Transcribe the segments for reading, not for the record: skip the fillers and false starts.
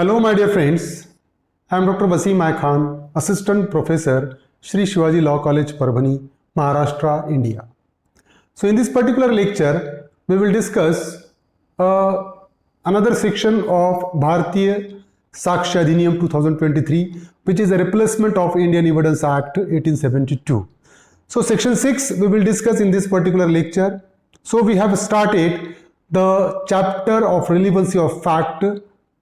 Hello, my dear friends. I am Dr. Wasim I Khan, Assistant Professor, Shri Shivaji Law College, Parbhani, Maharashtra, India. So, in this particular lecture, we will discuss another section of Bharatiya Sakshi Adhiniyam 2023, which is a replacement of Indian Evidence Act 1872. So, section 6 we will discuss in this particular lecture. So, we have started the chapter of relevancy of fact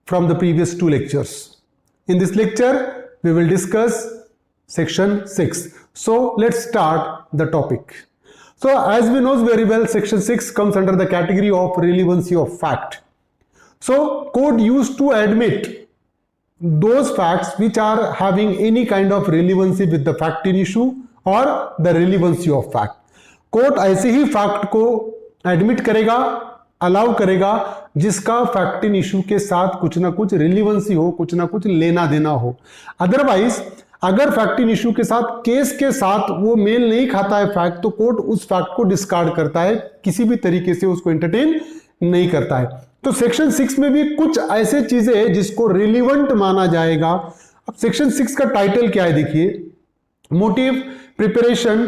from the previous two lectures. In this lecture, we will discuss section 6. So, let's start the topic. So, as we know very well, section 6 comes under the category of relevancy of fact. So, court used to admit those facts which are having any kind of relevancy with the fact in issue और the relevancy of fact. Court ऐसे ही fact को admit करेगा, allow करेगा जिसका fact in issue के साथ कुछ ना कुछ रिलीवेंसी हो, कुछ ना कुछ लेना देना हो. अदरवाइज अगर फैक्ट इन इशू के साथ केस के साथ वो मेल नहीं खाता है फैक्ट, तो कोर्ट उस फैक्ट को डिस्कार्ड करता है, किसी भी तरीके से उसको एंटरटेन नहीं करता है. तो सेक्शन 6 में भी कुछ ऐसे चीजें हैं जिसको रिलीवेंट माना जाएगा. अब सेक्शन 6 का टाइटल क्या है देखिए, motive, preparation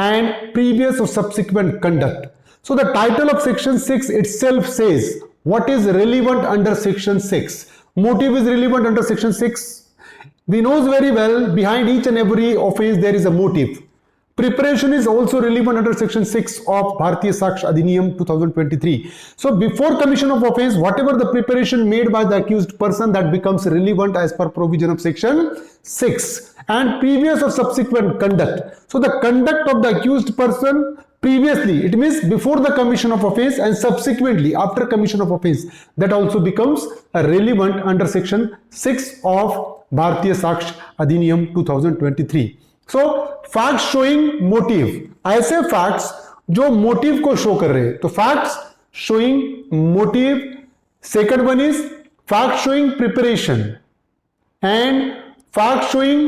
and previous or subsequent conduct. So the title of section 6 itself says what is relevant under section 6. Motive is relevant under section 6. We know very well behind each and every offense there is a motive. Preparation is also relevant under section 6 of Bharatiya Sakshi Adhiniyam 2023. So before commission of offense, whatever the preparation made by the accused person, that becomes relevant as per provision of section 6. And previous or subsequent conduct. So the conduct of the accused person previously, it means before the commission of offense, and subsequently after commission of offense, that also becomes relevant under section 6 of Bharatiya Sakshi Adhiniyam 2023. So facts showing motive, ऐसे facts जो motive को show कर रहे हैं, तो facts showing motive. Second one is fact showing preparation and fact showing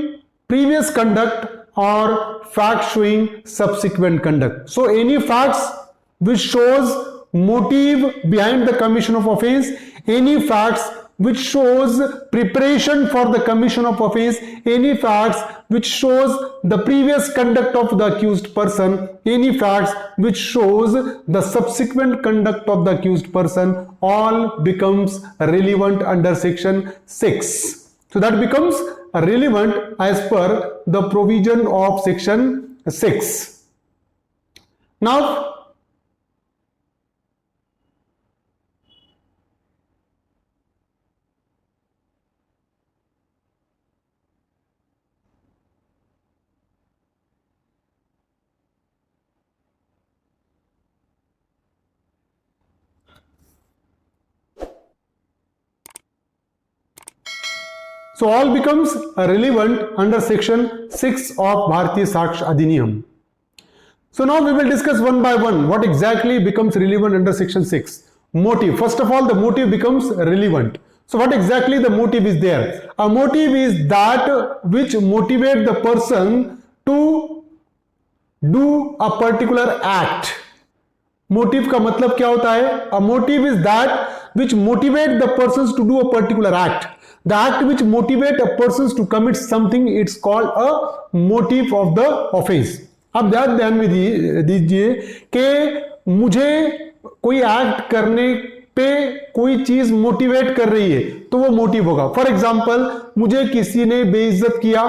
previous conduct or fact showing subsequent conduct. So any facts which shows motive behind the commission of offense, any facts which shows preparation for the commission of offense, any facts which shows the previous conduct of the accused person, any facts which shows the subsequent conduct of the accused person, all becomes relevant under section 6. So that becomes relevant as per the provision of section 6. Now, so all becomes relevant under section 6 of Bharatiya Sakshi Adhiniyam. So now we will discuss one by one what exactly becomes relevant under section 6. Motive. First of all, the motive becomes relevant. So what exactly the motive is there? A motive is that which motivate the person to do a particular act. Motive का मतलब क्या होता है? A motive is that which motivate the persons to do a particular act. The act which motivate a persons to commit something, it's called a motive of the offense. अब ध्यान में दीजिए कि मुझे कोई एक्ट करने पे कोई चीज मोटिवेट कर रही है तो वो मोटिव होगा. फॉर एग्जाम्पल, मुझे किसी ने बेइज्जत किया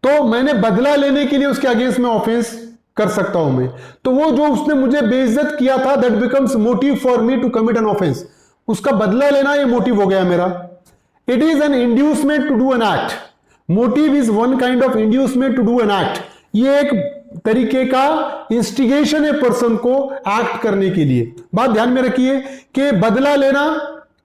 तो मैंने बदला लेने के लिए उसके अगेंस्ट में ऑफेंस कर सकता हूं मैं, तो वो जो उसने मुझे बेइज्जत किया था, that becomes motive for me to commit an offence. उसका बदला लेना ये मोटिव हो गया मेरा. It is an inducement to do an act. Motive is one kind of inducement to do an act. ये एक तरीके का इंस्टिगेशन है पर्सन को एक्ट करने के लिए. बात ध्यान में रखिए कि बदला लेना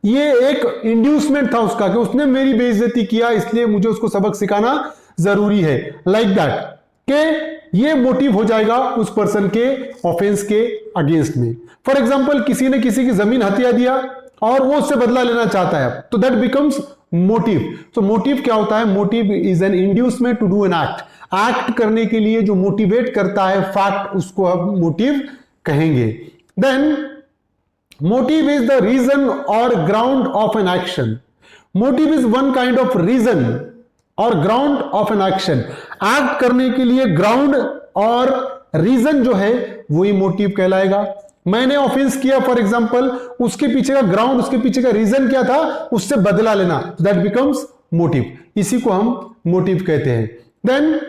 ये एक इंड्यूसमेंट था उसका, कि उसने मेरी बेइज्जती किया इसलिए मुझे उसको सबक सिखाना जरूरी है. लाइक दैट कि ये मोटिव हो जाएगा उस पर्सन के ऑफेंस के अगेंस्ट में. फॉर एग्जाम्पल, किसी ने किसी की जमीन हथिया दिया और वो उससे बदला लेना चाहता है, तो दैट बिकम्स मोटिव. तो मोटिव क्या होता है? Motive is an inducement to do an act. Act करने के लिए जो मोटिवेट करता है फैक्ट, उसको हम मोटिव कहेंगे. Then motive is the reason or ground of an action. Motive is one kind of reason or ground of an action. Act करने के लिए ग्राउंड और रीजन जो है वही मोटिव कहलाएगा। मैंने ऑफेंस किया फॉर एग्जांपल, उसके पीछे का ग्राउंड, उसके पीछे का रीजन क्या था, उससे बदला लेना, दैट बिकम्स मोटिव। इसी को हम मोटिव कहते हैं। Then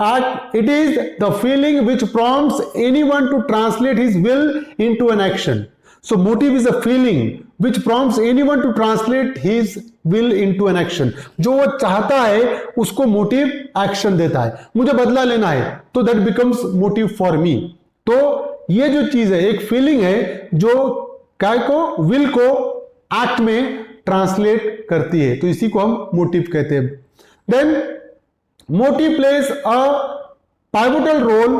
it is the feeling which prompts anyone to translate his will into an action. So motive is a feeling which prompts anyone to translate his will into an action. जो वो चाहता है उसको motive action देता है। मुझे बदला लेना है तो दैट बिकम्स मोटिव फॉर मी। तो ये जो चीज है एक फीलिंग है जो काय को, विल को एक्ट में ट्रांसलेट करती है, तो इसी को हम मोटिव कहते हैं। Then motive plays a pivotal role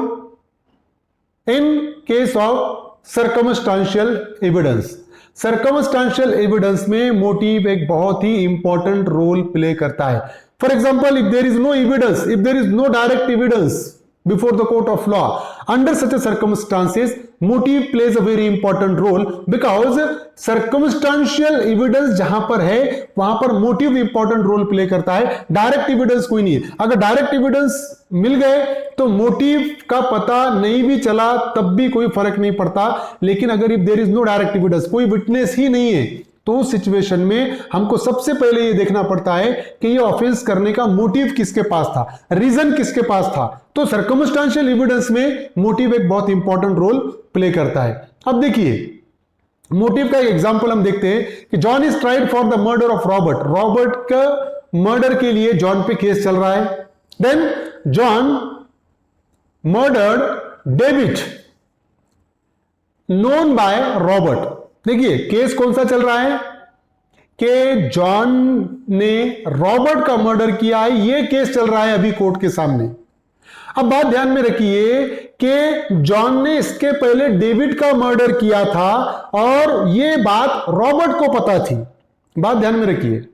in case of circumstantial evidence. Circumstantial evidence में motive एक बहुत ही important role play करता है। For example, if there is no evidence, if there is no direct evidence before the court of law, under such a circumstances, motive plays a very important role because circumstantial evidence जहां पर है वहां पर motive important role play करता है, direct evidence कोई नहीं है। अगर direct evidence मिल गए तो motive का पता नहीं भी चला तब भी कोई फर्क नहीं पड़ता, लेकिन अगर if there is no direct evidence, कोई witness ही नहीं है, तो उस सिचुएशन में हमको सबसे पहले ये देखना पड़ता है कि ये ऑफेंस करने का मोटिव किसके पास था, रीजन किसके पास था। तो सर्कमस्टेंशियल एविडेंस में मोटिव एक बहुत इंपॉर्टेंट रोल प्ले करता है। अब देखिए मोटिव का एक एग्जांपल हम देखते हैं कि John is tried for the murder of Robert. Robert का मर्डर के लिए जॉन पे केस चल रहा है। Then John murdered David known by Robert. देखिए केस कौन सा चल रहा है कि जॉन ने रॉबर्ट का मर्डर किया है, ये केस चल रहा है अभी कोर्ट के सामने। अब बात ध्यान में रखिए कि जॉन ने इसके पहले डेविड का मर्डर किया था और ये बात रॉबर्ट को पता थी। बात ध्यान में रखिए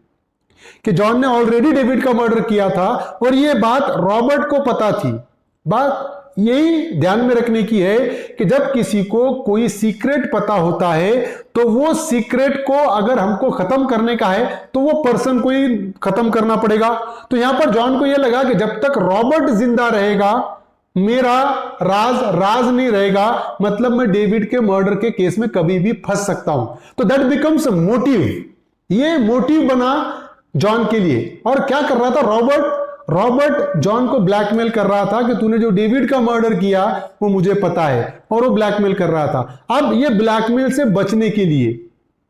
कि जॉन ने ऑलरेडी डेविड का मर्डर किया था और ये बात रॉबर्ट को पता थी। बात यही ध्यान में रखने की है कि जब किसी को कोई सीक्रेट पता होता है तो वो सीक्रेट को अगर हमको खत्म करने का है तो वो पर्सन को ही खत्म करना पड़ेगा। तो यहां पर जॉन को यह लगा कि जब तक रॉबर्ट जिंदा रहेगा मेरा राज नहीं रहेगा, मतलब मैं डेविड के मर्डर के केस में कभी भी फंस सकता हूं। तो दैट बिकम्स मोटिव। ये मोटिव बना जॉन के लिए। और क्या कर रहा था रॉबर्ट जॉन को ब्लैकमेल कर रहा था कि तूने जो डेविड का मर्डर किया वो मुझे पता है, और वो ब्लैकमेल कर रहा था। अब ये ब्लैकमेल से बचने के लिए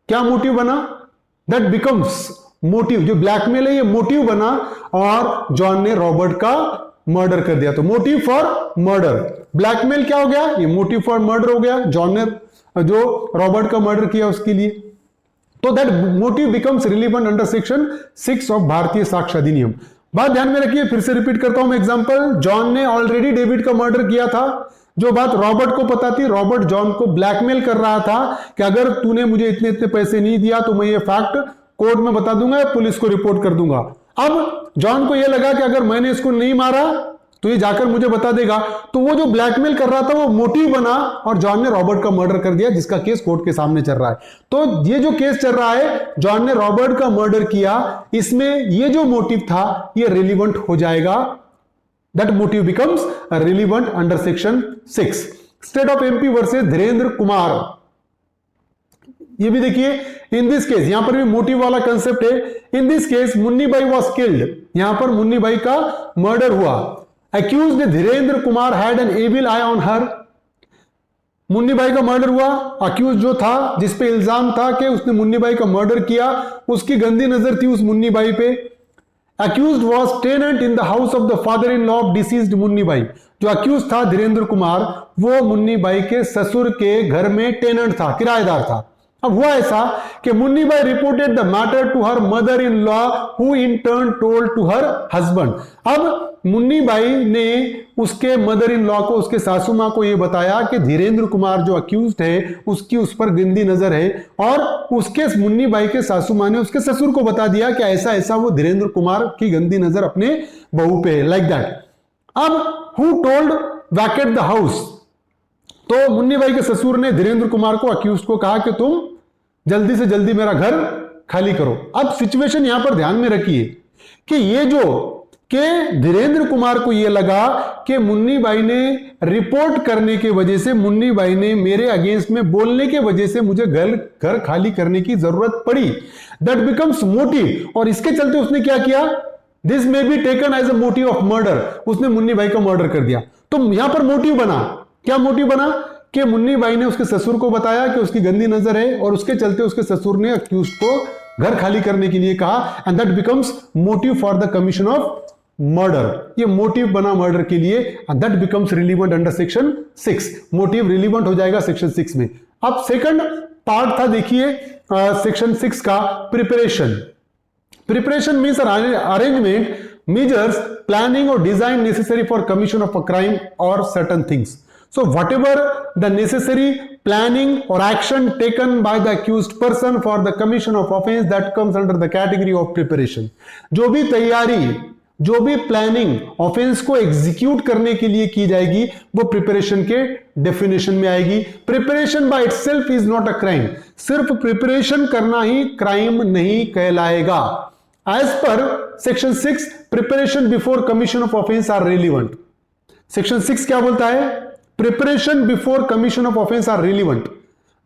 क्या मोटिव बना, दैट बिकम्स मोटिव। जो ब्लैकमेल है ये मोटिव बना और जॉन ने रॉबर्ट का मर्डर कर दिया। तो मोटिव फॉर मर्डर, ब्लैकमेल क्या हो गया, ये मोटिव फॉर मर्डर हो गया, जॉन ने जो रॉबर्ट का मर्डर किया उसके लिए। तो that motive becomes relevant under section 6 of Bharatiya Sakshya अधिनियम। बात ध्यान में रखिए, फिर से रिपीट करता हूं मैं एग्जांपल। जॉन ने ऑलरेडी डेविड का मर्डर किया था, जो बात रॉबर्ट को पता थी। रॉबर्ट जॉन को ब्लैकमेल कर रहा था कि अगर तूने मुझे इतने इतने पैसे नहीं दिया तो मैं ये फैक्ट कोर्ट में बता दूंगा या पुलिस को रिपोर्ट कर दूंगा। अब जॉन को यह लगा कि अगर मैंने इसको नहीं मारा तो ये जाकर मुझे बता देगा, तो वो जो ब्लैकमेल कर रहा था वो मोटिव बना और जॉन ने रॉबर्ट का मर्डर कर दिया, जिसका केस कोर्ट के सामने चल रहा है। तो ये जो केस चल रहा है, जॉन ने रॉबर्ट का मर्डर किया, इसमें ये जो मोटिव था ये रिलीवेंट हो जाएगा। That motive becomes relevant under section 6। State of MP versus Dhirendra Kumar. ये भी देखिए, इन दिस केस, यहां पर भी मोटिव वाला कंसेप्ट है। इन this case Munni Bai was killed. यहां पर मुन्नी बाई का मर्डर हुआ। Accused Dhirendra Kumar had an evil eye on her। Munni Bai का मर्डर हुआ। अक्यूज जो था, जिसपे इल्जाम था कि उसने मुन्नी बाई का मर्डर किया, उसकी गंदी नजर थी उस मुन्नी बाई पे। Accused was tenant in the house of the father-in-law of deceased Munni Bai. जो अक्यूज था धीरेन्द्र कुमार, वो मुन्नी बाई के ससुर के घर में टेनेंट था, किराएदार था। अब हुआ ऐसा कि Munni Bai reported the matter to her mother in law, who in turn told to her husband. अब मुन्नी बाई ने उसके मदर इन लॉ को, उसके सासू मां को यह बताया कि धीरेन्द्र कुमार जो अक्यूज्ड है उसकी उस पर गंदी नजर है, और उसके मुन्नी बाई के सासू मां ने उसके ससुर को बता दिया कि ऐसा ऐसा वो धीरेन्द्र कुमार की गंदी नजर अपने बहू पे है, लाइक दैट। अब who told Venkat the house. तो मुन्नी बाई के ससुर ने धीरेन्द्र कुमार को, अक्यूज को कहा कि तुम जल्दी से जल्दी मेरा घर खाली करो। अब सिचुएशन यहां पर ध्यान में रखिए कि ये जो कि धीरेन्द्र कुमार को ये लगा कि मुन्नी भाई ने रिपोर्ट करने के वजह से, मुन्नी भाई ने मेरे अगेंस्ट में बोलने के वजह से मुझे घर खाली करने की जरूरत पड़ी, दैट बिकम्स मोटिव। और इसके चलते उसने क्या किया, this may be taken as a motive of murder, उसने मुन्नी भाई का मर्डर कर दिया। तो यहां पर मोटिव बना, क्या मोटिव बना कि मुन्नी भाई ने उसके ससुर को बताया कि उसकी गंदी नजर है और उसके चलते उसके ससुर ने अक्यूज्ड को घर खाली करने के लिए कहा, and that becomes motive for the commission of murder. ये मोटिव बना मर्डर के लिए, and that becomes relevant under section 6। Motive relevant हो जाएगा सेक्शन 6 में। अब सेकंड पार्ट था, देखिए सेक्शन 6 का, preparation. Preparation means arrangement, measures, planning or design necessary for commission of a crime or certain things. So whatever the necessary planning or action taken by the accused person for the commission of offense, that comes under the category of preparation. जो भी तैयारी, जो भी planning offence को execute करने के लिए की जाएगी वो प्रिपरेशन के डेफिनेशन में आएगी। Preparation by itself is not a crime, सिर्फ प्रिपरेशन करना ही क्राइम नहीं कहलाएगा। As per section 6, preparation before commission of offense are relevant. Section 6 क्या बोलता है, preparation before commission of offense are relevant.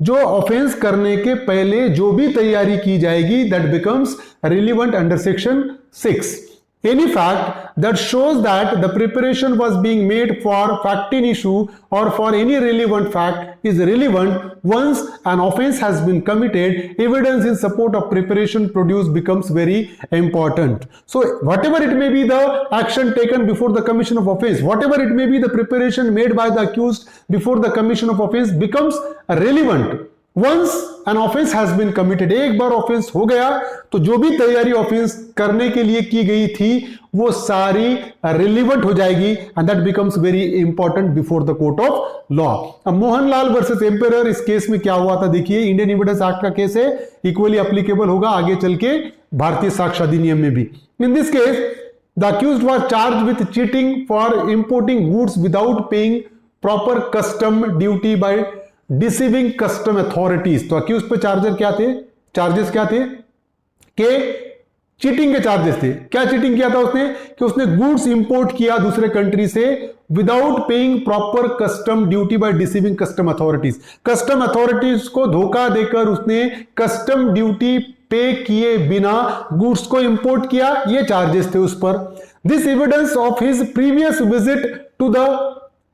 जो ऑफेंस करने के पहले जो भी तैयारी की जाएगी, that becomes relevant under section 6. Any fact that shows that the preparation was being made for fact in issue or for any relevant fact is relevant once an offense has been committed. Evidence in support of preparation produced becomes very important. So whatever it may be the action taken before the commission of offense, whatever it may be the preparation made by the accused before the commission of offense becomes relevant once an offense has been committed. एक बार offence हो गया तो जो भी तैयारी offence करने के लिए की गई थी वो सारी रिलीवेंट हो जाएगी, and that becomes very important before the court of law. अब मोहनलाल वर्सेस एम्पेरर, इस केस में क्या हुआ था देखिए, इंडियन एविडेंस एक्ट का केस है, इक्वली एप्लीकेबल होगा आगे चल के भारतीय साक्ष्य अधिनियम में भी। In this case the accused was charged with cheating for importing goods without paying proper custom duty by deceiving custom authorities. तो अक्यूज पे चार्जेस क्या थे कि चीटिंग के चार्जेस थे। क्या चीटिंग किया था उसने, कि उसने गुड्स इंपोर्ट किया दूसरे कंट्री से without paying proper custom duty by deceiving custom authorities. Custom authorities को धोखा देकर उसने कस्टम ड्यूटी पे किए बिना गुड्स को इंपोर्ट किया, ये चार्जेस थे उस पर। This evidence of his previous visit to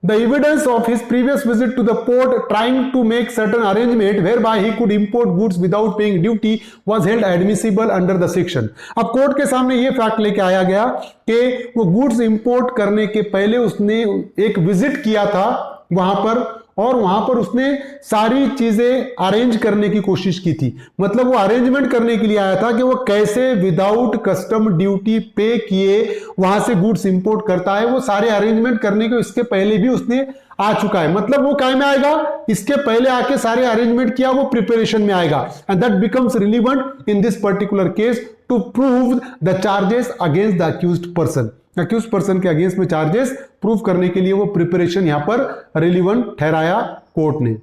the evidence of his previous visit to the port trying to make certain arrangement whereby he could import goods without paying duty was held admissible under the section. अब court के सामने ये fact लेके आया गया कि वो goods import करने के पहले उसने एक विजिट किया था वहां पर, और वहां पर उसने सारी चीजें अरेंज करने की कोशिश की थी। मतलब वो अरेंजमेंट करने के लिए आया था कि वो कैसे विदाउट कस्टम ड्यूटी पे किए वहां से गुड्स इंपोर्ट करता है, वो सारे अरेंजमेंट करने को इसके पहले भी उसने आ चुका है। मतलब वो काय में आएगा, इसके पहले आके सारे अरेंजमेंट किया, वो प्रिपरेशन में आएगा, and that becomes relevant in this particular case to prove the charges against the accused person. Accuse person के अगेंस्ट में चार्जेस प्रूव करने के लिए वो प्रिपरेशन यहां पर रिलीवेंट ठहराया कोर्ट ने।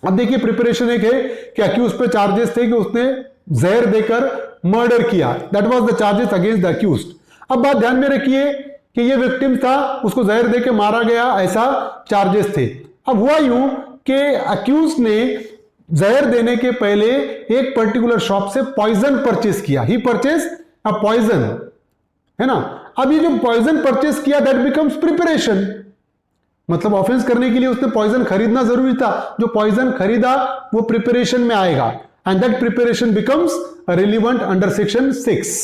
अब देखिए प्रिपरेशन एक है कि अक्यूज पे चार्जेस थे कि उसने जहर देकर मर्डर किया, that was the charges against the accused. अब बात ध्यान में रखिए कि ये विक्टिम था, उसको जहर देकर मारा गया, ऐसा चार्जेस थे। अब हुआ यूं कि अक्यूज ने जहर देने के पहले एक पर्टिकुलर शॉप से पॉइजन परचेस किया, ही परचेस अ पॉइजन, है ना। अब ये जो पॉइजन परचेस किया दैट बिकम्स प्रिपरेशन, मतलब ऑफेंस करने के लिए उसने पॉइजन खरीदना जरूरी था, जो पॉइजन खरीदा वो प्रिपरेशन में आएगा, and that preparation becomes relevant under section 6।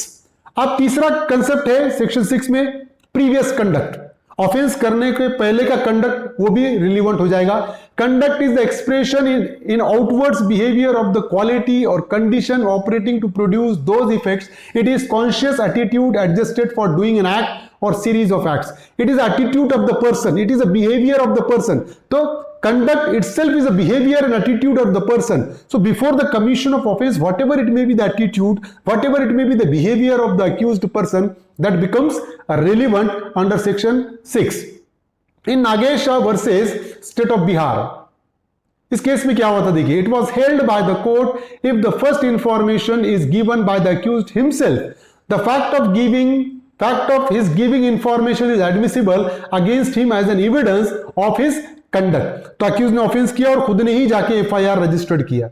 अब तीसरा कंसेप्ट है सेक्शन 6 में प्रीवियस कंडक्ट। ऑफेंस करने के पहले का कंडक्ट वो भी रिलीवेंट हो जाएगा। Conduct is the expression in outwards behaviour of the quality or condition operating to produce those effects. It is conscious attitude adjusted for doing an act or series of acts. It is attitude of the person, it is a behavior of the person. So conduct itself is a behavior and attitude of the person. So before the commission of offense, whatever it may be the attitude, whatever it may be the behavior of the accused person, that becomes relevant under section 6. In Nagesha versus State of Bihar, इस केस में क्या हुआ था देखिए, it was held by the court if the first information is given by the accused himself, the fact of his giving information is admissible against him as an evidence of his conduct। तो accused ने offence किया और खुद ने ही जाके FIR registered किया।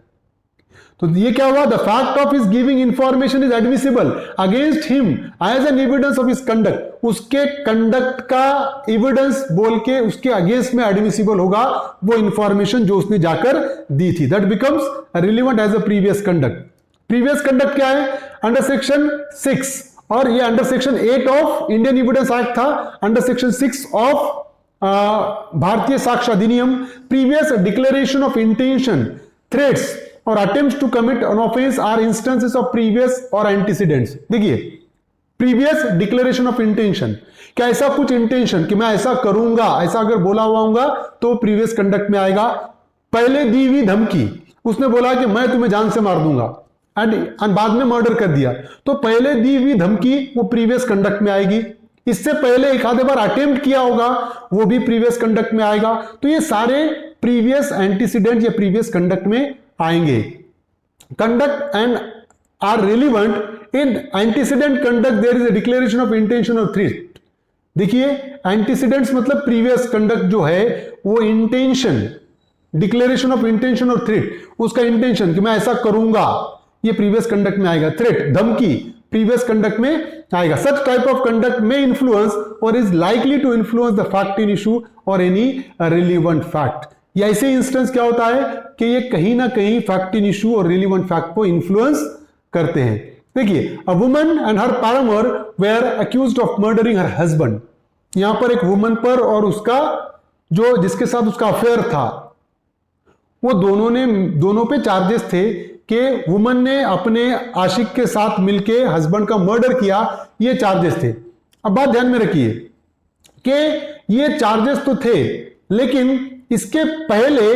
तो ये क्या हुआ, the fact of his giving information is admissible against him as an evidence of his conduct, उसके कंडक्ट का एविडेंस बोल के उसके अगेंस्ट में एडमिसिबल होगा वो इंफॉर्मेशन जो उसने जाकर दी थी। That becomes relevant as a previous conduct. Previous conduct क्या है, अंडर सेक्शन 6 और ये under section 8 of Indian evidence Act था, under section 6 of Bharatiya Sakshya Adhiniyam, previous declaration of intention, threats or attempts to commit an offence or instances of previous or antecedents. देखिए previous declaration of intention, क्या ऐसा कुछ intention कि मैं ऐसा करूंगा, ऐसा अगर बोला हुआ होगा तो प्रीवियस कंडक्ट में आएगा। पहले दी हुई धमकी, उसने बोला कि मैं तुम्हें जान से मार दूंगा एंड बाद में मर्डर कर दिया, तो पहले दी हुई धमकी वो प्रीवियस कंडक्ट में आएगी। इससे पहले एक आधे बार अटेम्प्ट किया होगा वो भी प्रीवियस कंडक्ट में आएगा। तो ये सारे प्रीवियस एंटीसीडेंट या प्रीवियस कंडक्ट में आएंगे। Conduct and are relevant in antecedent conduct there is a declaration of intention और थ्रेट। देखिए एंटीसीडेंट्स मतलब प्रीवियस कंडक्ट जो है वो इंटेंशन, डिक्लेरेशन ऑफ इंटेंशन और थ्रेट, उसका इंटेंशन कि मैं ऐसा करूंगा, ये प्रीवियस कंडक्ट में आएगा। थ्रेट धमकी प्रीवियस कंडक्ट में आएगा। सच टाइप ऑफ कंडक्ट में इन्फ्लुएंस और is likely to influence the fact in issue और एनी रिलेवेंट फैक्ट। या ऐसे इंस्टेंस क्या होता है कि ये कहीं ना कहीं फैक्ट इन इशू और रिलेवेंट फैक्ट को इन्फ्लुएंस करते हैं। देखिए a woman and her paramour were accused of murdering her husband. यहां पर एक वुमन पर और उसका जो जिसके साथ उसका अफेयर था, वो दोनों पे चार्जेस थे कि वुमन ने अपने आशिक के साथ मिलके हस्बैंड का मर्डर किया, ये चार्जेस थे। अब बात ध्यान में रखिए कि ये चार्जेस तो थे, लेकिन इसके पहले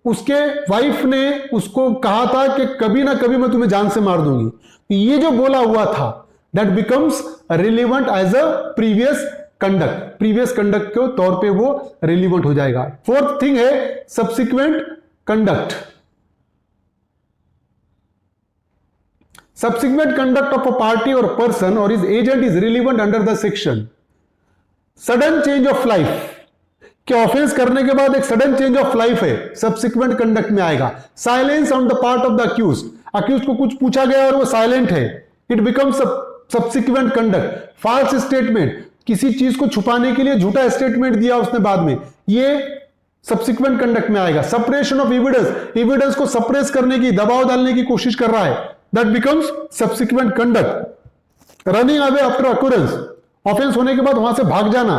उसके वाइफ ने उसको कहा था कि कभी ना कभी मैं तुम्हें जान से मार दूंगी। ये जो बोला हुआ था that becomes relevant as a previous conduct, previous conduct के तौर पे वो रिलेवेंट हो जाएगा। फोर्थ थिंग है subsequent conduct. Subsequent conduct of a party or person or his agent is relevant under the section। Sudden change of life, कि offence करने के बाद एक सडन चेंज ऑफ लाइफ है, सब्सिक्वेंट कंडक्ट में आएगा। Silence on the part of the accused, accused को कुछ पूछा गया और वो साइलेंट है, it becomes subsequent conduct. False statement, किसी चीज को छुपाने के लिए झूठा स्टेटमेंट दिया उसने बाद में, ये सब्सिक्वेंट कंडक्ट में आएगा। सप्रेशन ऑफ एविडेंस, एविडेंस को सप्रेस करने की, दबाव डालने की कोशिश कर रहा है, that becomes subsequent conduct. Running away after occurrence, offence होने के बाद वहां से भाग जाना,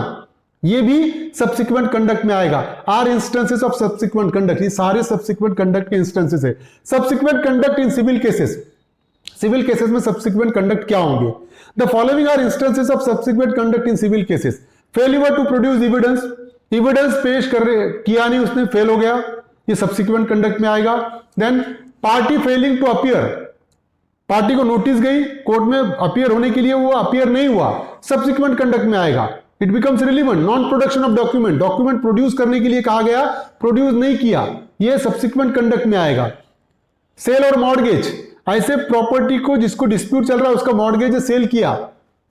ये भी सब्सिक्वेंट कंडक्ट में आएगा। Are instances of subsequent conduct, ये सारे सब्सिक्वेंट कंडक्ट के इंस्टेंसेस है। Subsequent conduct in civil cases, civil cases में सब्सिक्वेंट कंडक्ट क्या होंगे? The following are instances of subsequent conduct in civil cases. Failure to produce evidence, evidence पेश किया नहीं उसने, फेल हो गया, ये सब्सिक्वेंट कंडक्ट में आएगा। Then party failing to appear, party को नोटिस गई कोर्ट में अपीयर होने के लिए, वो अपीयर नहीं हुआ, सब्सिक्वेंट कंडक्ट में आएगा। It becomes relevant. Non production of document, document produce करने के लिए कहा गया, प्रोड्यूस नहीं किया, ये सब्सिक्वेंट कंडक्ट में आएगा। सेल और मॉर्गेज, ऐसे प्रॉपर्टी को जिसको डिस्प्यूट चल रहा है उसका मॉर्गेज सेल किया,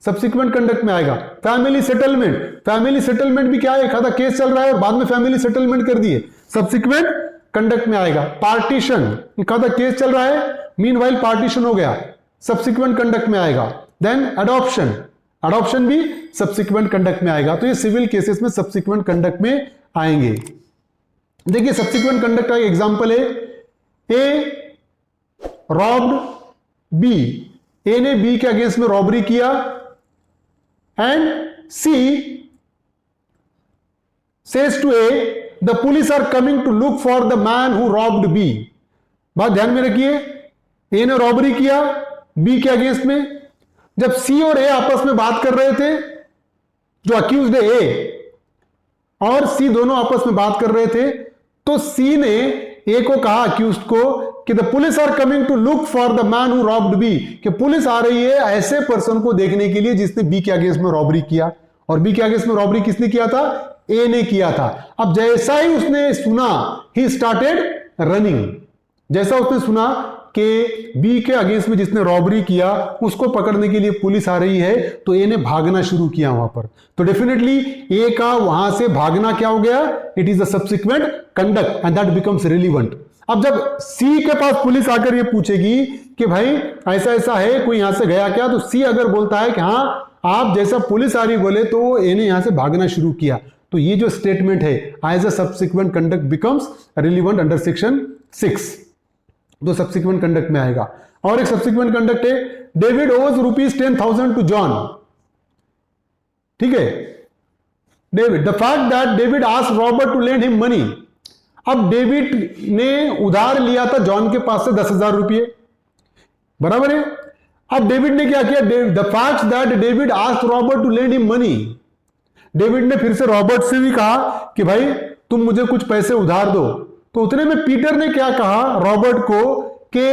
सब्सिक्वेंट कंडक्ट में आएगा। फैमिली सेटलमेंट, फैमिली सेटलमेंट भी क्या है, एक आधा केस चल रहा है और बाद में फैमिली सेटलमेंट कर दिए, सब्सिक्वेंट कंडक्ट में आएगा। पार्टीशन, एक आधा केस चल रहा है, मीनवाइल पार्टीशन हो गया, सब्सिक्वेंट कंडक्ट में आएगा। देन अडॉप्शन, अडॉप्शन भी सब्सिक्वेंट कंडक्ट में आएगा। तो ये सिविल केसेस में सब्सिक्वेंट कंडक्ट में आएंगे। देखिए सब्सिक्वेंट कंडक्ट का एग्जांपल है, ए रॉब्ड बी, ए ने बी के अगेंस्ट में रॉबरी किया and she says to A the police are coming to look for the man who robbed B. बात ध्यान में रखिए, ए ने रॉबरी किया बी के अगेंस्ट में, जब सी और ए आपस में बात कर रहे थे, जो अक्यूज्ड है ए और सी दोनों आपस में बात कर रहे थे, तो सी ने ए को कहा अक्यूज्ड को कि the police are coming to look for the man who robbed B, कि पुलिस आ रही है ऐसे पर्सन को देखने के लिए जिसने बी के अगेंस्ट में रॉबरी किया। और बी के अगेंस्ट में रॉबरी किसने किया था? ए ने किया था। अब जैसा ही उसने सुना, ही स्टार्टेड रनिंग। जैसा उसने सुना कि बी के अगेंस्ट में जिसने रॉबरी किया उसको पकड़ने के लिए पुलिस आ रही है, तो ए ने भागना शुरू किया वहां पर। तो डेफिनेटली ए का वहां से भागना क्या हो गया, it is a subsequent conduct and that becomes relevant. अब जब सी के पास पुलिस आकर ये पूछेगी कि भाई ऐसा ऐसा है, कोई यहां से गया क्या, तो सी अगर बोलता है कि हाँ आप जैसा पुलिस आ रही बोले, तो ए ने यहां से भागना शुरू किया, तो ये जो स्टेटमेंट है as a subsequent conduct becomes relevant under section 6, तो सब्सिक्वेंट कंडक्ट में आएगा। और एक सब्सिक्वेंट कंडक्ट है, डेविड ओज ₹10,000 टू जॉन। ठीक है, David, the fact that David asked Robert to lend him money. अब डेविड ने उधार लिया था जॉन के पास से 10,000 रुपये, बराबर है। अब डेविड ने क्या किया, the fact that David asked Robert to lend him money, David ने फिर से रॉबर्ट से भी कहा कि भाई तुम मुझे कुछ पैसे उधार दो। तो उतने में पीटर ने क्या कहा रॉबर्ट को कि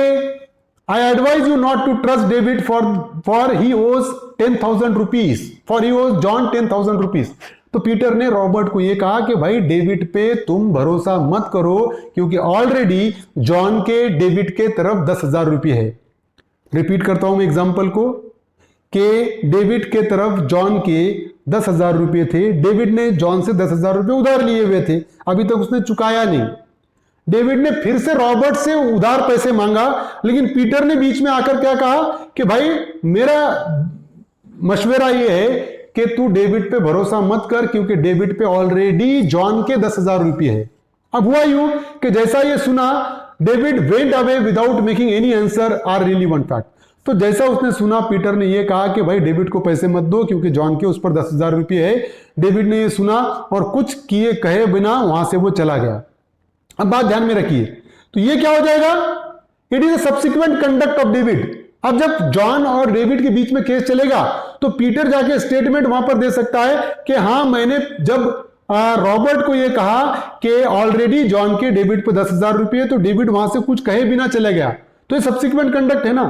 I advise you not to trust David for he owes 10,000 rupees, for he owes John 10,000 rupees. तो पीटर ने रॉबर्ट को यह कहा कि भाई डेविड पे तुम भरोसा मत करो, क्योंकि ऑलरेडी जॉन के डेविड के तरफ 10,000 रुपये है। रिपीट करता हूं मैं एग्जांपल को, कि डेविड के तरफ जॉन के 10,000 रुपये थे, डेविड ने जॉन से 10,000 रुपये उधार लिए हुए थे, अभी तक उसने चुकाया नहीं। डेविड ने फिर से रॉबर्ट से उधार पैसे मांगा, लेकिन पीटर ने बीच में आकर क्या कहा कि भाई मेरा मशवरा यह है कि तू डेविड पे भरोसा मत कर, क्योंकि डेविड पे ऑलरेडी जॉन के 10,000 रुपये है। अब हुआ यूं कि जैसा ये सुना, David went away without making any answer are relevant fact. तो जैसा उसने सुना, पीटर ने यह कहा कि भाई डेविड को पैसे मत दो, क्योंकि जॉन के उस पर 10,000 रुपये है। डेविड ने यह सुना और कुछ किए कहे बिना वहां से वो चला गया। अब बात ध्यान में रखिए, तो ये क्या हो जाएगा, it is a subsequent conduct of David. अब जब जॉन और डेविड के बीच में केस चलेगा, तो पीटर जाके स्टेटमेंट वहां पर दे सकता है कि हाँ मैंने जब रॉबर्ट को यह कहा कि ऑलरेडी जॉन के डेविड पे 10,000 रुपये, तो डेविड वहां से कुछ कहे बिना चले गया, तो ये सब्सिक्वेंट कंडक्ट है ना।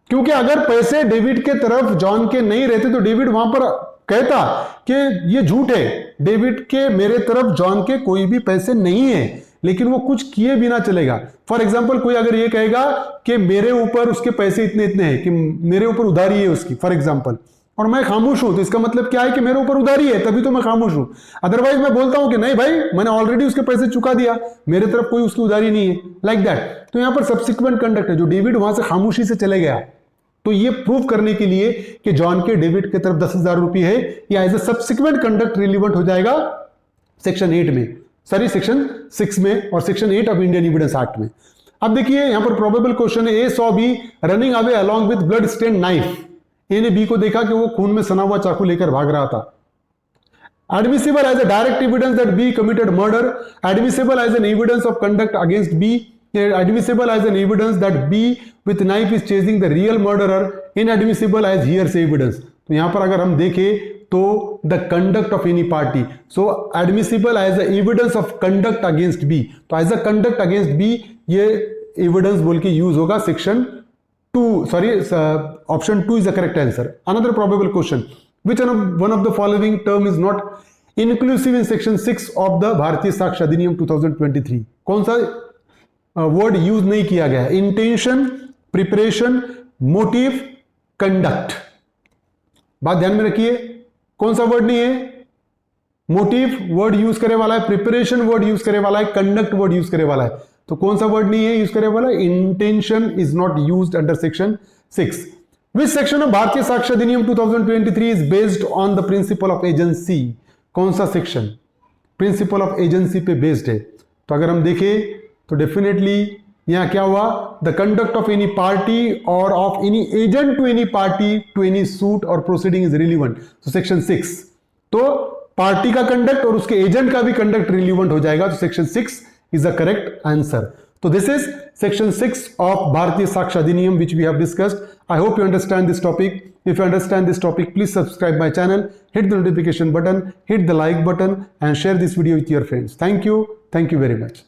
क्योंकि अगर पैसे डेविड के तरफ जॉन के नहीं रहते, तो डेविड वहां पर कहता कि ये झूठ है, डेविड के मेरे तरफ जॉन के कोई भी पैसे नहीं है, लेकिन वो कुछ किए बिना चलेगा। फॉर एग्जांपल कोई अगर ये कहेगा कि मेरे ऊपर उसके पैसे इतने इतने हैं, कि मेरे ऊपर उधारी है उसकी फॉर एग्जांपल, और मैं खामोश हूं, तो इसका मतलब क्या है कि मेरे ऊपर उधारी है, तभी तो मैं खामोश हूं। अदरवाइज मैं बोलता हूं कि नहीं भाई मैंने ऑलरेडी उसके पैसे चुका दिया, मेरे तरफ कोई उसकी उधारी नहीं है, लाइक दैट। तो यहां पर सब्सिक्वेंट कंडक्ट है, जो डेविड वहां से खामोशी से चले गया, तो ये प्रूव करने के लिए कि जॉन के डेविड के तरफ 10,000 रुपये है, या as a subsequent conduct relevant हो जाएगा सेक्शन 8 में, सॉरी सेक्शन 6 में और section 8 of Indian evidence Act में। अब देखिए यहां पर प्रोबेबल क्वेश्चन है, A saw B running away along with blood stain knife. A ने बी को देखा कि वो खून में सना हुआ चाकू लेकर भाग रहा था। Admissible as a direct evidence that B committed murder, admissible as an evidence of conduct against B, admissible as an evidence that B with knife is chasing the real murderer, inadmissible as hearsay evidence। तो यहां पर अगर हम देखें तो the conduct of any party, so admissible as the evidence of conduct against B, तो as a conduct against B ये evidence बोल के यूज होगा section 2, sorry option 2 is the correct answer। Another probable question, which one of the following term is not inclusive in section 6 of the भारतीय साक्ष्य अधिनियम 2023? कौन सा word use नहीं किया गया है? Intention, preparation, motive, conduct. बात ध्यान में रखिए, कौन सा वर्ड नहीं है? मोटिव वर्ड यूज करे वाला है, प्रिपरेशन वर्ड यूज करे वाला है, कंडक्ट वर्ड यूज करे वाला है। तो कौन सा वर्ड नहीं है यूज करे वाला? Intention is not used under section 6। Which section of Bharatiya Sakshya अधिनियम 2023 is based on the principle of agency? कौन सा सेक्शन प्रिंसिपल ऑफ एजेंसी पे बेस्ड है? तो अगर हम देखें तो डेफिनेटली यहां क्या हुआ, the conduct of any party or of any agent to any party to any suit or proceeding is relevant. तो सेक्शन 6, तो पार्टी का कंडक्ट और उसके एजेंट का भी कंडक्ट रिलीवेंट हो जाएगा, तो section 6 is the correct answer. तो this is section 6 of Bharatiya Sakshya अधिनियम which we have discussed. I hope you understand this topic. If you understand this topic, please subscribe my channel, hit the notification button, hit the like button and share this video with your friends. Thank you very much.